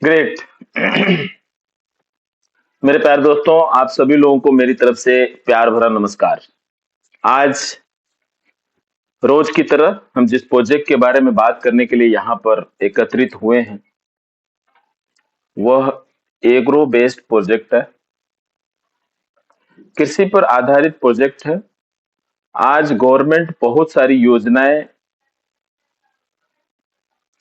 Great. मेरे प्यारे दोस्तों, आप सभी लोगों को मेरी तरफ से प्यार भरा नमस्कार। आज रोज की तरह हम जिस प्रोजेक्ट के बारे में बात करने के लिए यहाँ पर एकत्रित हुए हैं, वह एग्रो बेस्ड प्रोजेक्ट है। कृषि पर आधारित प्रोजेक्ट है। आज गवर्नमेंट बहुत सारी योजनाएं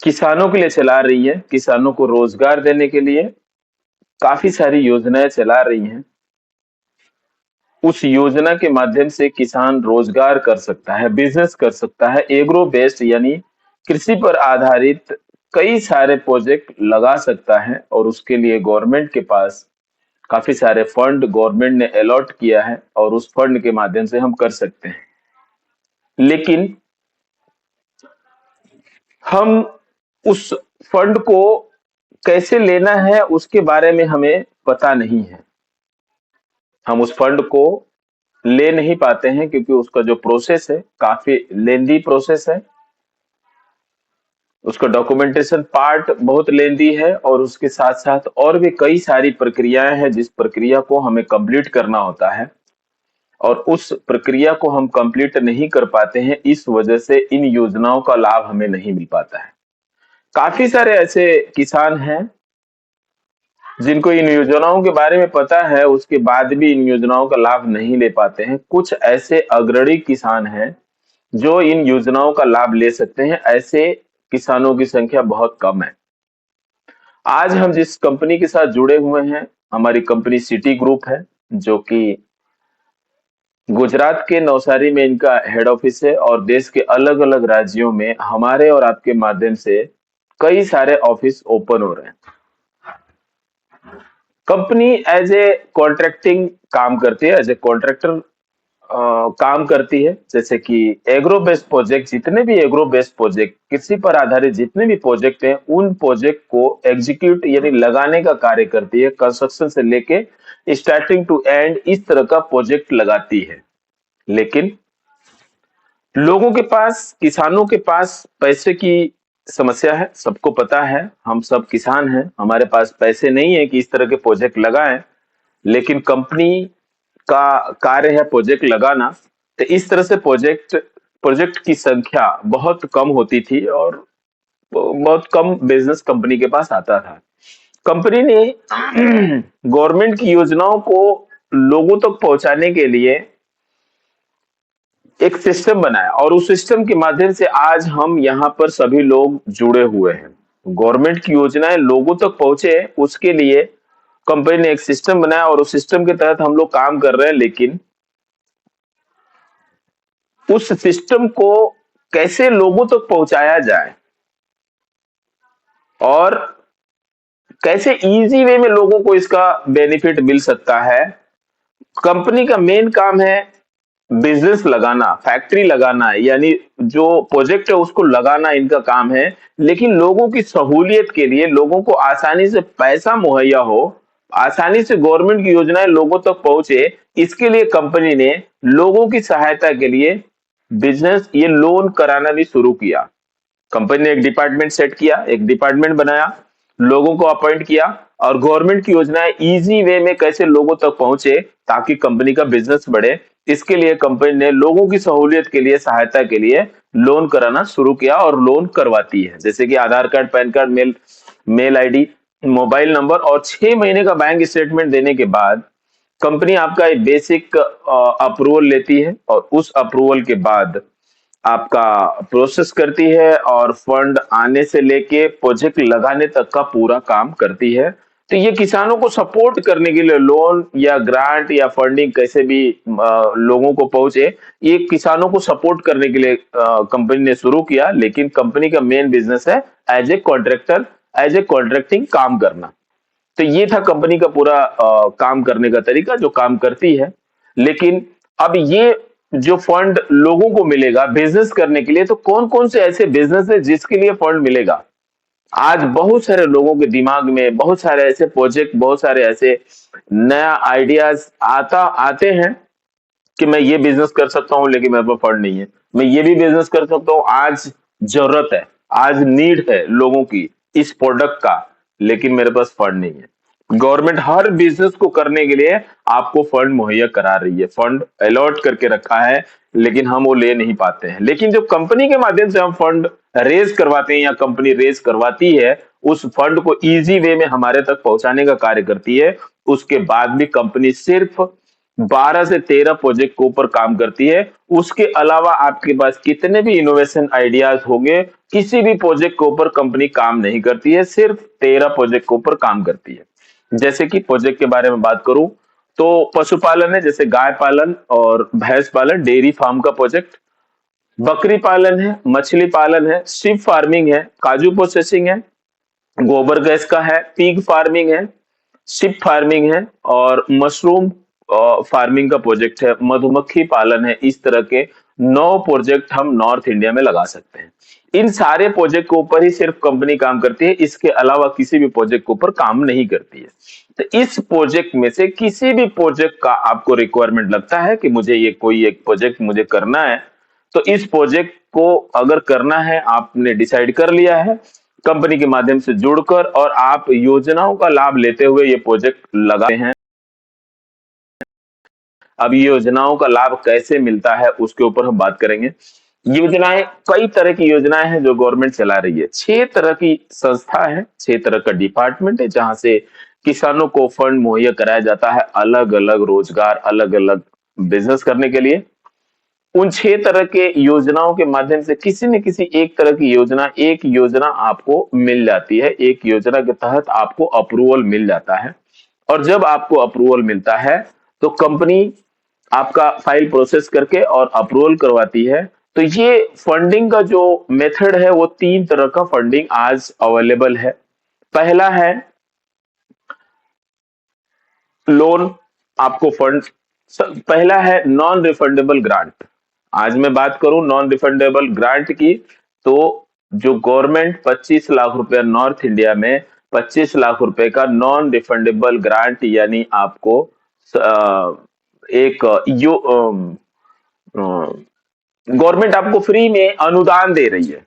किसानों के लिए चला रही है। किसानों को रोजगार देने के लिए काफी सारी योजनाएं चला रही हैं। उस योजना के माध्यम से किसान रोजगार कर सकता है, बिजनेस कर सकता है। एग्रो बेस्ड यानी कृषि पर आधारित कई सारे प्रोजेक्ट लगा सकता है और उसके लिए गवर्नमेंट के पास काफी सारे फंड गवर्नमेंट ने अलॉट किया है और उस फंड के माध्यम से हम कर सकते हैं। लेकिन हम उस फंड को कैसे लेना है उसके बारे में हमें पता नहीं है। हम उस फंड को ले नहीं पाते हैं क्योंकि उसका जो प्रोसेस है काफी लेंदी प्रोसेस है। उसका डॉक्यूमेंटेशन पार्ट बहुत लेंदी है और उसके साथ साथ और भी कई सारी प्रक्रियाएं हैं जिस प्रक्रिया को हमें कंप्लीट करना होता है और उस प्रक्रिया को हम कंप्लीट नहीं कर पाते हैं। इस वजह से इन योजनाओं का लाभ हमें नहीं मिल पाता है। काफी सारे ऐसे किसान हैं जिनको इन योजनाओं के बारे में पता है, उसके बाद भी इन योजनाओं का लाभ नहीं ले पाते हैं। कुछ ऐसे अग्रणी किसान हैं जो इन योजनाओं का लाभ ले सकते हैं। ऐसे किसानों की संख्या बहुत कम है। आज हम जिस कंपनी के साथ जुड़े हुए हैं, हमारी कंपनी सिटी ग्रुप है, जो कि गुजरात के नवसारी में इनका हेड ऑफिस है और देश के अलग अलग राज्यों में हमारे और आपके माध्यम से कई सारे ऑफिस ओपन हो रहे हैं। कंपनी एज ए कॉन्ट्रैक्टिंग काम करती है, एज ए कॉन्ट्रैक्टर काम करती है। जैसे कि एग्रो बेस्ड प्रोजेक्ट, जितने भी एग्रो बेस्ड प्रोजेक्ट, कृषि पर आधारित जितने भी प्रोजेक्ट हैं, उन प्रोजेक्ट को एग्जीक्यूट यानी लगाने का कार्य करती है। कंस्ट्रक्शन से लेके स्टार्टिंग टू एंड इस तरह का प्रोजेक्ट लगाती है। लेकिन लोगों के पास, किसानों के पास पैसे की समस्या है। सबको पता है, हम सब किसान हैं, हमारे पास पैसे नहीं है कि इस तरह के प्रोजेक्ट लगाएं। लेकिन कंपनी का कार्य है प्रोजेक्ट लगाना। तो इस तरह से प्रोजेक्ट की संख्या बहुत कम होती थी और बहुत कम बिजनेस कंपनी के पास आता था। कंपनी ने गवर्नमेंट की योजनाओं को लोगों तक पहुंचाने के लिए एक सिस्टम बनाया और उस सिस्टम के माध्यम से आज हम यहाँ पर सभी लोग जुड़े हुए हैं। गवर्नमेंट की योजनाएं लोगों तक पहुंचे, उसके लिए कंपनी ने एक सिस्टम बनाया और उस सिस्टम के तहत हम लोग काम कर रहे हैं। लेकिन उस सिस्टम को कैसे लोगों तक पहुंचाया जाए और कैसे इजी वे में लोगों को इसका बेनिफिट मिल सकता है। कंपनी का मेन काम है बिजनेस लगाना, फैक्ट्री लगाना, यानी जो प्रोजेक्ट है उसको लगाना इनका काम है। लेकिन लोगों की सहूलियत के लिए, लोगों को आसानी से पैसा मुहैया हो, आसानी से गवर्नमेंट की योजनाएं लोगों तक पहुंचे, इसके लिए कंपनी ने लोगों की सहायता के लिए बिजनेस ये लोन कराना भी शुरू किया। कंपनी ने एक डिपार्टमेंट सेट किया, एक डिपार्टमेंट बनाया, लोगों को अपॉइंट किया और गवर्नमेंट की योजनाएं इजी वे में कैसे लोगों तक पहुंचे ताकि कंपनी का बिजनेस बढ़े, इसके लिए कंपनी ने लोगों की सहूलियत के लिए, सहायता के लिए लोन कराना शुरू किया और लोन करवाती है। जैसे कि Aadhaar card, PAN card, mail ID, mobile number और 6 महीने का बैंक स्टेटमेंट देने के बाद कंपनी आपका एक बेसिक अप्रूवल लेती है और उस अप्रूवल के बाद आपका प्रोसेस करती है और फंड आने से लेके प्रोजेक्ट लगाने तक का पूरा काम करती है। तो ये किसानों को सपोर्ट करने के लिए लोन या ग्रांट या फंडिंग कैसे भी लोगों को पहुंचे, ये किसानों को सपोर्ट करने के लिए कंपनी ने शुरू किया। लेकिन कंपनी का मेन बिजनेस है as a contractor, as a contracting काम करना। तो ये था कंपनी का पूरा काम करने का तरीका, जो काम करती है। लेकिन अब ये जो फंड लोगों को मिलेगा बिजनेस करने के लिए, तो कौन कौन से ऐसे बिजनेस है जिसके लिए फंड मिलेगा? आज बहुत सारे लोगों के दिमाग में बहुत सारे ऐसे प्रोजेक्ट, बहुत सारे ऐसे नया आइडियाज आते हैं कि मैं ये बिजनेस कर सकता हूं लेकिन मेरे पास फंड नहीं है। मैं ये भी बिजनेस कर सकता हूं, आज जरूरत है, आज नीड है लोगों की इस प्रोडक्ट का, लेकिन मेरे पास फंड नहीं है। गवर्नमेंट हर बिजनेस को करने के लिए आपको फंड मुहैया करा रही है, फंड अलॉट करके रखा है, लेकिन हम वो ले नहीं पाते हैं। लेकिन जो कंपनी के माध्यम से हम फंड रेज करवाते हैं या कंपनी रेज करवाती है, उस फंड को इजी वे में हमारे तक पहुंचाने का कार्य करती है। उसके बाद भी कंपनी सिर्फ 12 से 13 प्रोजेक्ट के ऊपर काम करती है। उसके अलावा आपके पास कितने भी इनोवेशन आइडियाज होंगे, किसी भी प्रोजेक्ट के ऊपर कंपनी काम नहीं करती है, सिर्फ 13 प्रोजेक्ट के ऊपर काम करती है। जैसे कि प्रोजेक्ट के बारे में बात करूं तो पशुपालन है, जैसे गाय पालन और भैंस पालन, डेयरी फार्म का प्रोजेक्ट। बकरी पालन है, मछली पालन है, शिप फार्मिंग है, काजू प्रोसेसिंग है, गोबर गैस का है, पिग फार्मिंग है, शिप फार्मिंग है, और मशरूम फार्मिंग का प्रोजेक्ट है, मधुमक्खी पालन है। इस तरह के 9 प्रोजेक्ट हम नॉर्थ इंडिया में लगा सकते हैं। इन सारे प्रोजेक्ट के ऊपर ही सिर्फ कंपनी काम करती है, इसके अलावा किसी भी प्रोजेक्ट के ऊपर काम नहीं करती है। तो इस प्रोजेक्ट में से किसी भी प्रोजेक्ट का आपको रिक्वायरमेंट लगता है कि मुझे ये कोई एक प्रोजेक्ट मुझे करना है, तो इस प्रोजेक्ट को अगर करना है, आपने डिसाइड कर लिया है कंपनी के माध्यम से जुड़कर, और आप योजनाओं का लाभ लेते हुए ये प्रोजेक्ट लगाते हैं। अब ये योजनाओं का लाभ कैसे मिलता है उसके ऊपर हम बात करेंगे। योजनाएं, कई तरह की योजनाएं हैं जो गवर्नमेंट चला रही है। 6 तरह की संस्था है, 6 तरह का डिपार्टमेंट है, जहां से किसानों को फंड मुहैया कराया जाता है, अलग अलग रोजगार, अलग अलग बिजनेस करने के लिए। उन 6 तरह के योजनाओं के माध्यम से किसी न किसी एक तरह की योजना, एक योजना आपको मिल जाती है, एक योजना के तहत आपको अप्रूवल मिल जाता है। और जब आपको अप्रूवल मिलता है तो कंपनी आपका फाइल प्रोसेस करके और अप्रूवल करवाती है। तो ये फंडिंग का जो मेथड है, वो 3 तरह का फंडिंग आज अवेलेबल है। पहला है लोन, आपको फंड। पहला है नॉन रिफंडेबल ग्रांट। आज मैं बात करूं नॉन रिफंडेबल ग्रांट की, तो जो गवर्नमेंट 25 लाख रुपया नॉर्थ इंडिया में 25 लाख रुपए का नॉन रिफंडेबल ग्रांट, यानी आपको एक यो गवर्नमेंट आपको फ्री में अनुदान दे रही है।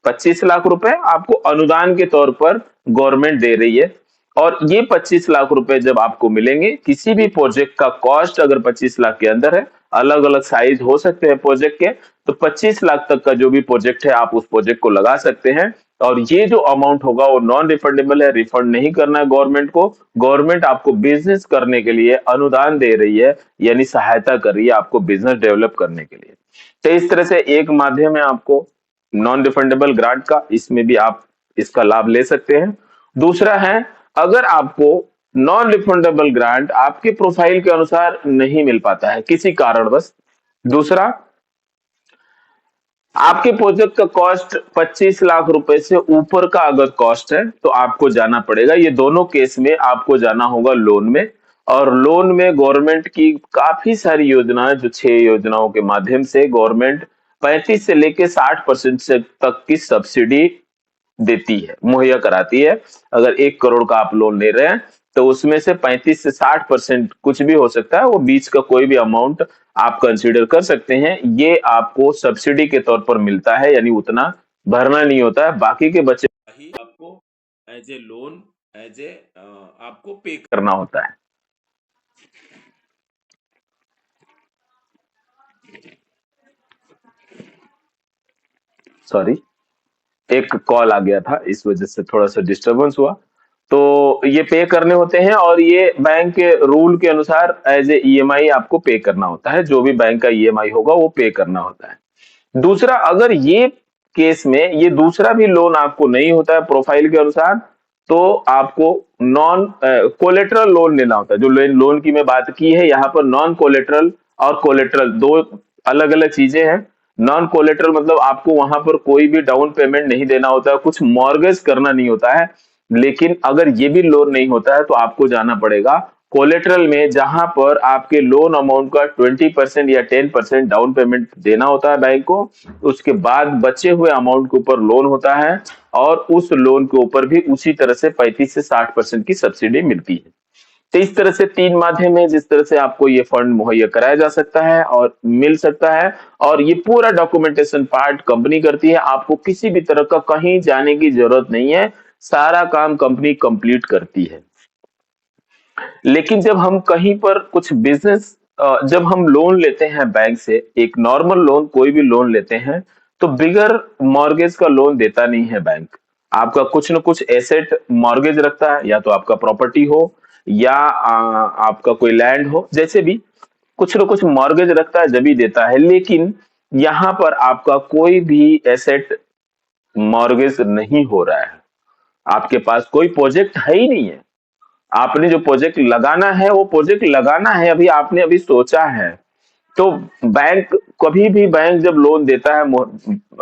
25 लाख रुपए आपको अनुदान के तौर पर गवर्नमेंट दे रही है। और ये 25 लाख रुपए जब आपको मिलेंगे, किसी भी प्रोजेक्ट का कॉस्ट अगर 25 लाख के अंदर है, अलग अलग साइज हो सकते हैं प्रोजेक्ट के, तो 25 लाख तक का जो भी प्रोजेक्ट है आप उस प्रोजेक्ट को लगा सकते हैं। और ये जो अमाउंट होगा वो नॉन रिफंडेबल है, रिफंड नहीं करना है गवर्नमेंट को। गवर्नमेंट आपको बिजनेस करने के लिए अनुदान दे रही है, यानी सहायता कर रही है आपको बिजनेस डेवलप करने के लिए। तो इस तरह से एक माध्यम है आपको नॉन रिफंडेबल ग्रांट का, इसमें भी आप इसका लाभ ले सकते हैं। दूसरा है, अगर आपको नॉन रिफंडेबल ग्रांट आपके प्रोफाइल के अनुसार नहीं मिल पाता है किसी कारणवश, दूसरा, आपके प्रोजेक्ट का कॉस्ट 25 लाख रुपए से ऊपर का अगर कॉस्ट है तो आपको जाना पड़ेगा, ये दोनों केस में आपको जाना होगा लोन में। और लोन में गवर्नमेंट की काफी सारी योजनाएं, जो 6 योजनाओं के माध्यम से गवर्नमेंट 35 से लेके 60% से तक की सब्सिडी देती है, मुहैया कराती है। अगर 1 करोड़ का आप लोन ले रहे हैं तो उसमें से 35 से 60% कुछ भी हो सकता है, वो बीच का कोई भी अमाउंट आप कंसीडर कर सकते हैं। ये आपको सब्सिडी के तौर पर मिलता है, यानी उतना भरना नहीं होता है, बाकी के बचे ही आपको as a loan, as a आपको पे करना होता है। सॉरी, एक कॉल आ गया था, इस वजह से थोड़ा सा डिस्टरबेंस हुआ। तो ये पे करने होते हैं, और ये बैंक के रूल के अनुसार एज ए ईएमआई आपको पे करना होता है, जो भी बैंक का ईएमआई होगा वो पे करना होता है। दूसरा, अगर ये केस में ये दूसरा भी लोन आपको नहीं होता है प्रोफाइल के अनुसार, तो आपको नॉन कोलेटरल लोन लेना होता है। जो लोन की मैं बात की है यहाँ पर, नॉन कोलेटरल और कोलेटरल दो अलग अलग चीजें हैं। नॉन कोलेटरल मतलब आपको वहां पर कोई भी डाउन पेमेंट नहीं देना होता है, कुछ मॉर्गेज करना नहीं होता है। लेकिन अगर ये भी लोन नहीं होता है तो आपको जाना पड़ेगा कोलेटरल में, जहां पर आपके लोन अमाउंट का 20% या 10% डाउन पेमेंट देना होता है बैंक को। उसके बाद बचे हुए अमाउंट के ऊपर लोन होता है, और उस लोन के ऊपर भी उसी तरह से 35 से 60% की सब्सिडी मिलती है। तो इस तरह से 3 माध्यम है जिस तरह से आपको ये फंड मुहैया कराया जा सकता है और मिल सकता है। और ये पूरा डॉक्यूमेंटेशन पार्ट कंपनी करती है, आपको किसी भी तरह का कहीं जाने की जरूरत नहीं है। सारा काम कंपनी कंप्लीट करती है। लेकिन जब हम कहीं पर कुछ बिजनेस, जब हम लोन लेते हैं बैंक से, एक नॉर्मल लोन कोई भी लोन लेते हैं, तो बिगर मॉर्गेज का लोन देता नहीं है बैंक। आपका कुछ न कुछ एसेट मॉर्गेज रखता है, या तो आपका प्रॉपर्टी हो या आपका कोई लैंड हो, जैसे भी कुछ न कुछ मॉर्गेज रखता है, जब ही देता है। लेकिन यहाँ पर आपका कोई भी एसेट मॉर्गेज नहीं हो रहा है, आपके पास कोई प्रोजेक्ट है ही नहीं है। आपने जो प्रोजेक्ट लगाना है वो प्रोजेक्ट लगाना है, अभी आपने अभी सोचा है। तो बैंक, कभी भी बैंक जब लोन देता है,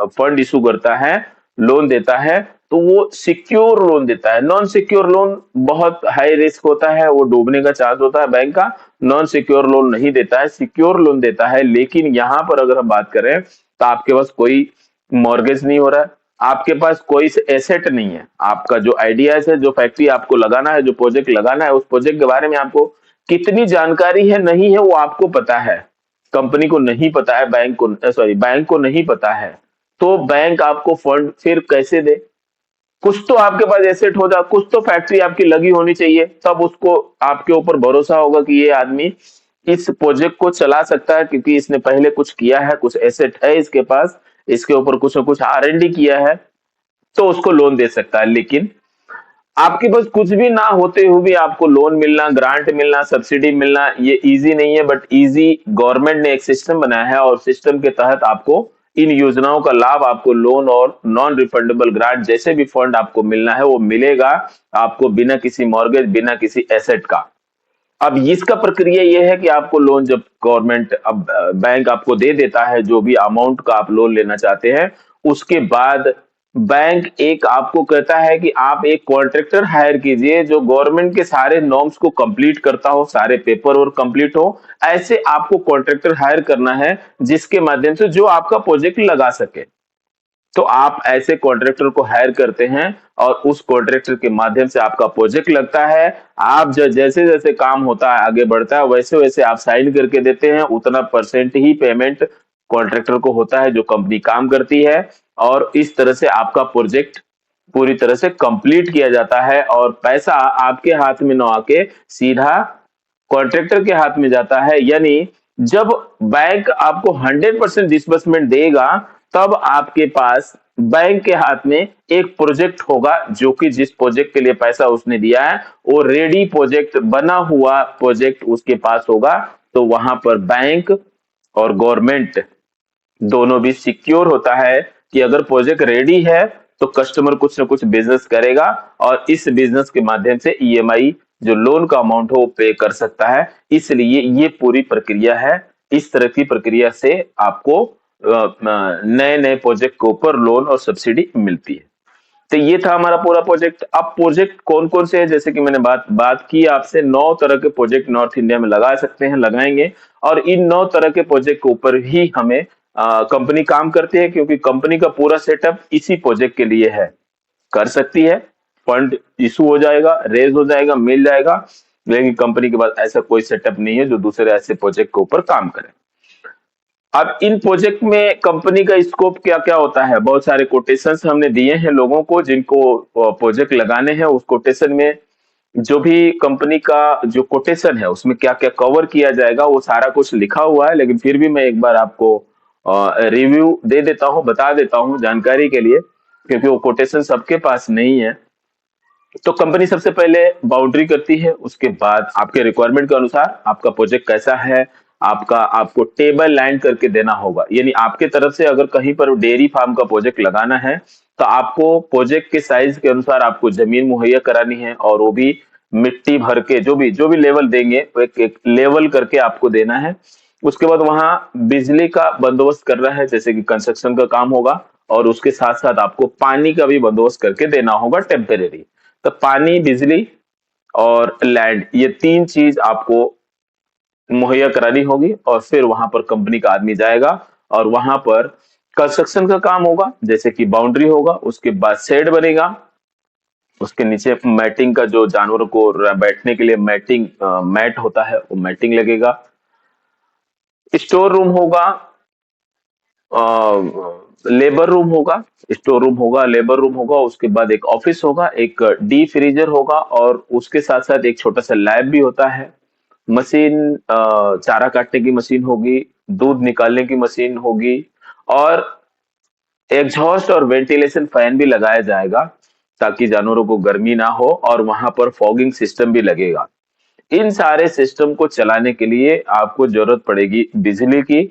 फंड इशू करता है, लोन देता है, तो वो सिक्योर लोन देता है। नॉन सिक्योर लोन बहुत हाई रिस्क होता है, वो डूबने का चांस होता है बैंक का। नॉन सिक्योर लोन नहीं देता है, सिक्योर लोन देता है। लेकिन यहाँ पर अगर हम बात करें, तो आपके पास कोई मॉर्गेज नहीं हो रहा है, आपके पास कोई एसेट नहीं है। आपका जो आइडियाज है, जो फैक्ट्री आपको लगाना है, जो प्रोजेक्ट लगाना है, उस प्रोजेक्ट के बारे में आपको कितनी जानकारी है नहीं है वो आपको पता है, कंपनी को नहीं पता है, बैंक को, सॉरी, बैंक को नहीं पता है। तो बैंक आपको फंड फिर कैसे दे? कुछ तो आपके पास एसेट हो जा, कुछ तो फैक्ट्री आपकी लगी होनी चाहिए, तब उसको आपके ऊपर भरोसा होगा कि ये आदमी इस प्रोजेक्ट को चला सकता है, क्योंकि इसने पहले कुछ किया है, कुछ एसेट है इसके पास, इसके ऊपर कुछ ना कुछ R&D किया है, तो उसको लोन दे सकता है। लेकिन आपके पास कुछ भी ना होते हुए भी आपको लोन मिलना, ग्रांट मिलना, सब्सिडी मिलना, ये इजी नहीं है। बट इजी, गवर्नमेंट ने एक सिस्टम बनाया है, और सिस्टम के तहत आपको इन योजनाओं का लाभ, आपको लोन और नॉन रिफंडेबल ग्रांट जैसे भी फंड आपको मिलना है वो मिलेगा आपको, बिना किसी मॉर्गेज, बिना किसी एसेट का। अब इसका प्रक्रिया ये है कि आपको लोन जब गवर्नमेंट, अब बैंक आपको दे देता है जो भी अमाउंट का आप लोन लेना चाहते हैं, उसके बाद बैंक एक आपको कहता है कि आप एक कॉन्ट्रैक्टर हायर कीजिए जो गवर्नमेंट के सारे नॉर्म्स को कंप्लीट करता हो, सारे पेपर वर्क कंप्लीट हो। ऐसे आपको कॉन्ट्रैक्टर हायर करना है जिसके माध्यम से जो आपका प्रोजेक्ट लगा सके। तो आप ऐसे कॉन्ट्रैक्टर को हायर करते हैं, और उस कॉन्ट्रैक्टर के माध्यम से आपका प्रोजेक्ट लगता है। आप जैसे जैसे काम होता है, आगे बढ़ता है, वैसे वैसे आप साइन करके देते हैं, उतना परसेंट ही पेमेंट कॉन्ट्रैक्टर को होता है जो कंपनी काम करती है। और इस तरह से आपका प्रोजेक्ट पूरी तरह से कंप्लीट किया जाता है, और पैसा आपके हाथ में न आके सीधा कॉन्ट्रैक्टर के हाथ में जाता है। यानी जब बैंक आपको 100% डिसबर्समेंट देगा, तब आपके पास बैंक के हाथ में एक प्रोजेक्ट होगा, जो कि जिस प्रोजेक्ट के लिए पैसा उसने दिया है वो रेडी प्रोजेक्ट, बना हुआ प्रोजेक्ट उसके पास होगा। तो वहां पर बैंक और गवर्नमेंट दोनों भी सिक्योर होता है कि अगर प्रोजेक्ट रेडी है तो कस्टमर कुछ ना कुछ बिजनेस करेगा, और इस बिजनेस के माध्यम से EMI, जो लोन का अमाउंट हो, वो पे कर सकता है। इसलिए ये पूरी प्रक्रिया है। इस तरह की प्रक्रिया से आपको नए नए प्रोजेक्ट के ऊपर लोन और सब्सिडी मिलती है। तो ये था हमारा पूरा प्रोजेक्ट। अब प्रोजेक्ट कौन कौन से हैं, जैसे कि मैंने बात की आपसे, 9 तरह के प्रोजेक्ट नॉर्थ इंडिया में लगा सकते हैं, लगाएंगे। और इन 9 तरह के प्रोजेक्ट के ऊपर ही हमें कंपनी काम करती है, क्योंकि कंपनी का पूरा सेटअप इसी प्रोजेक्ट के लिए है। कर सकती है, फंड इशू हो जाएगा, रेज हो जाएगा, मिल जाएगा, लेकिन कंपनी के पास ऐसा कोई सेटअप नहीं है जो दूसरे ऐसे प्रोजेक्ट के ऊपर काम करे। अब इन प्रोजेक्ट में कंपनी का स्कोप क्या क्या होता है? बहुत सारे कोटेशंस हमने दिए हैं लोगों को जिनको प्रोजेक्ट लगाने हैं। उस कोटेशन में जो भी कंपनी का जो कोटेशन है उसमें क्या क्या कवर किया जाएगा वो सारा कुछ लिखा हुआ है, लेकिन फिर भी मैं एक बार आपको रिव्यू दे देता हूँ, बता देता हूँ जानकारी के लिए, क्योंकि वो कोटेशन सबके पास नहीं है। तो कंपनी सबसे पहले बाउंड्री करती है, उसके बाद आपके रिक्वायरमेंट के अनुसार आपका प्रोजेक्ट कैसा है, आपको टेबल लैंड करके देना होगा। यानी आपके तरफ से अगर कहीं पर डेयरी फार्म का प्रोजेक्ट लगाना है, तो आपको प्रोजेक्ट के साइज के अनुसार आपको जमीन मुहैया करानी है, और वो भी मिट्टी भर के, जो भी लेवल देंगे वो एक लेवल करके आपको देना है। उसके बाद वहां बिजली का बंदोबस्त करना है, जैसे कि कंस्ट्रक्शन का काम होगा, और उसके साथ साथ आपको पानी का भी बंदोबस्त करके देना होगा टेम्परेरी। तो पानी, बिजली और लैंड, ये 3 चीज आपको मुहैया करानी होगी। और फिर वहां पर कंपनी का आदमी जाएगा, और वहां पर कंस्ट्रक्शन का काम होगा, जैसे कि बाउंड्री होगा, उसके बाद शेड बनेगा, उसके नीचे मैटिंग का, जो जानवरों को बैठने के लिए मैटिंग, मैट होता है, वो मैटिंग लगेगा। स्टोर रूम होगा, लेबर रूम होगा, स्टोर रूम होगा, लेबर रूम होगा, उसके बाद एक ऑफिस होगा, एक डी फ्रीजर होगा और उसके साथ साथ एक छोटा सा लैब भी होता है। मशीन चारा काटने की मशीन होगी, दूध निकालने की मशीन होगी और एग्जॉस्ट और वेंटिलेशन फैन भी लगाया जाएगा ताकि जानवरों को गर्मी ना हो और वहां पर फॉगिंग सिस्टम भी लगेगा। इन सारे सिस्टम को चलाने के लिए आपको जरूरत पड़ेगी बिजली की।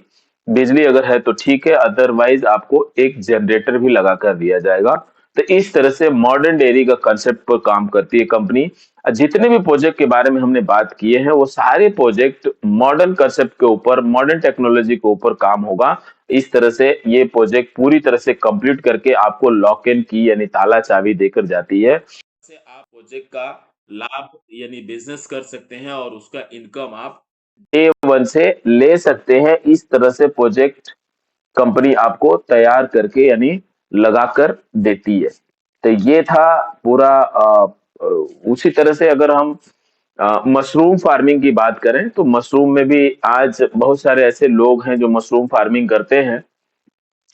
बिजली अगर है तो ठीक है, अदरवाइज आपको एक जनरेटर भी लगा कर दिया जाएगा। तो इस तरह से मॉडर्न डेयरी का कंसेप्ट पर काम करती है कंपनी। जितने भी प्रोजेक्ट के बारे में हमने बात किए हैं वो सारे प्रोजेक्ट मॉडर्न कंसेप्ट के ऊपर, मॉडर्न टेक्नोलॉजी के ऊपर काम होगा। इस तरह से ये प्रोजेक्ट पूरी तरह से कंप्लीट करके आपको लॉक इन की यानी ताला चाबी देकर जाती है। से आप प्रोजेक्ट का लाभ यानी बिजनेस कर सकते हैं और उसका इनकम आप डे वन से ले सकते हैं। इस तरह से प्रोजेक्ट कंपनी आपको तैयार करके यानी लगाकर देती है। तो ये था पूरा उसी तरह से अगर हम मशरूम फार्मिंग की बात करें तो मशरूम में भी आज बहुत सारे ऐसे लोग हैं जो मशरूम फार्मिंग करते हैं,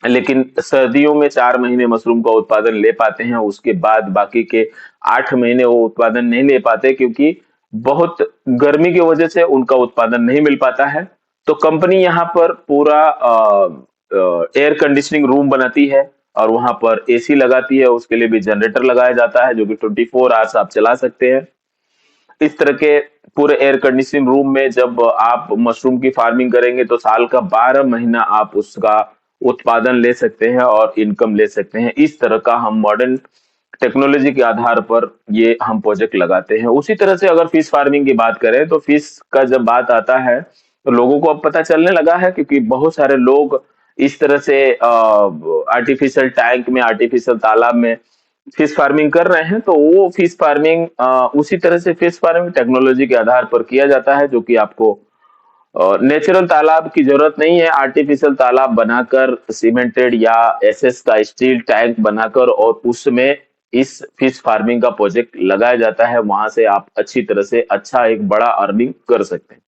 लेकिन सर्दियों में 4 महीने मशरूम का उत्पादन ले पाते हैं, उसके बाद बाकी के 8 महीने वो उत्पादन नहीं ले पाते क्योंकि बहुत गर्मी की वजह से उनका उत्पादन नहीं मिल पाता है। तो कंपनी यहाँ पर पूरा एयर कंडीशनिंग रूम बनाती है और वहां पर एसी लगाती है, उसके लिए भी जनरेटर लगाया जाता है जो कि 24 आवर्स आप चला सकते हैं। इस तरह के पूरे एयर कंडीशनिंग रूम में जब आप मशरूम की फार्मिंग करेंगे तो साल का 12 महीना आप उसका उत्पादन ले सकते हैं और इनकम ले सकते हैं। इस तरह का हम मॉडर्न टेक्नोलॉजी के आधार पर ये हम प्रोजेक्ट लगाते हैं। उसी तरह से अगर फिश फार्मिंग की बात करें तो फिश का जब बात आता है तो लोगों को अब पता चलने लगा है क्योंकि बहुत सारे लोग इस तरह से आर्टिफिशियल टैंक में, आर्टिफिशियल तालाब में फिश फार्मिंग कर रहे हैं। तो वो फिश फार्मिंग उसी तरह से फिश फार्मिंग टेक्नोलॉजी के आधार पर किया जाता है जो कि आपको नेचुरल तालाब की जरूरत नहीं है। आर्टिफिशियल तालाब बनाकर सीमेंटेड या एसएस का स्टील टैंक बनाकर और उसमें इस फिश फार्मिंग का प्रोजेक्ट लगाया जाता है। वहां से आप अच्छी तरह से अच्छा एक बड़ा अर्निंग कर सकते हैं।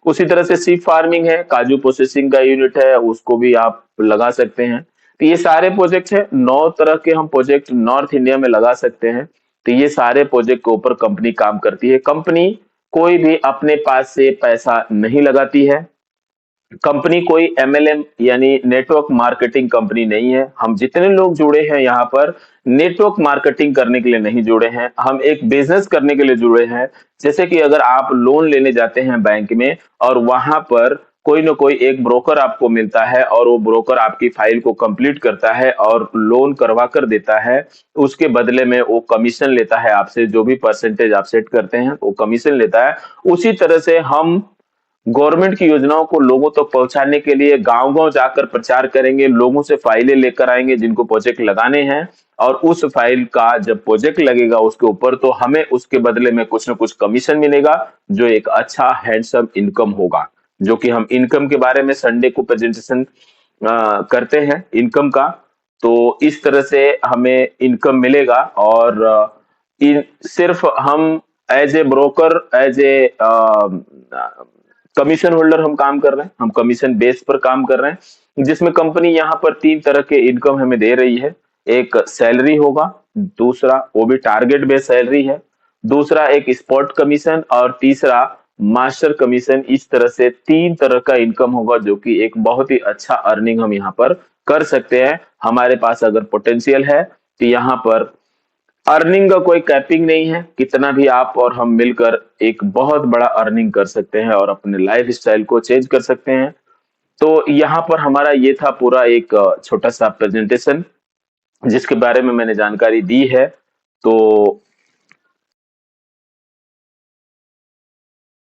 उसी तरह से सी फार्मिंग है, काजू प्रोसेसिंग का यूनिट है, उसको भी आप लगा सकते हैं। तो ये सारे प्रोजेक्ट है, 9 तरह के हम प्रोजेक्ट नॉर्थ इंडिया में लगा सकते हैं। तो ये सारे प्रोजेक्ट के ऊपर कंपनी काम करती है। कंपनी कोई भी अपने पास से पैसा नहीं लगाती है। कंपनी कोई एमएलएम यानी नेटवर्क मार्केटिंग कंपनी नहीं है। हम जितने लोग जुड़े हैं यहाँ पर नेटवर्क मार्केटिंग करने के लिए नहीं जुड़े हैं, हम एक बिजनेस करने के लिए जुड़े हैं। जैसे कि अगर आप लोन लेने जाते हैं बैंक में और वहां पर कोई ना कोई एक ब्रोकर आपको मिलता है और वो ब्रोकर आपकी फाइल को कंप्लीट करता है और लोन करवा कर देता है, उसके बदले में वो कमीशन लेता है आपसे, जो भी परसेंटेज आप सेट करते हैं वो कमीशन लेता है। उसी तरह से हम गवर्नमेंट की योजनाओं को लोगों तक तो पहुंचाने के लिए गांव-गांव जाकर प्रचार करेंगे, लोगों से फाइलें लेकर आएंगे जिनको प्रोजेक्ट लगाने हैं और उस फाइल का जब प्रोजेक्ट लगेगा उसके ऊपर तो हमें उसके बदले में कुछ ना कुछ कमीशन मिलेगा जो एक अच्छा हैंडसम इनकम होगा। जो कि हम इनकम के बारे में संडे को प्रेजेंटेशन करते हैं इनकम का। तो इस तरह से हमें इनकम मिलेगा और इन सिर्फ हम as a broker, as a commission holder हम काम कर रहे हैं, हम कमीशन बेस पर काम कर रहे हैं जिसमें कंपनी यहाँ पर 3 तरह के इनकम हमें दे रही है। एक सैलरी होगा, दूसरा वो भी टारगेट बेस्ड सैलरी है, दूसरा एक स्पॉट कमीशन और तीसरा मास्टर कमीशन। इस तरह से 3 तरह का इनकम होगा जो कि एक बहुत ही अच्छा अर्निंग हम यहाँ पर कर सकते हैं। हमारे पास अगर पोटेंशियल है तो यहाँ पर अर्निंग का कोई कैपिंग नहीं है, कितना भी आप और हम मिलकर एक बहुत बड़ा अर्निंग कर सकते हैं और अपने लाइफ स्टाइल को चेंज कर सकते हैं। तो यहाँ पर हमारा ये था पूरा एक छोटा सा प्रेजेंटेशन जिसके बारे में मैंने जानकारी दी है। तो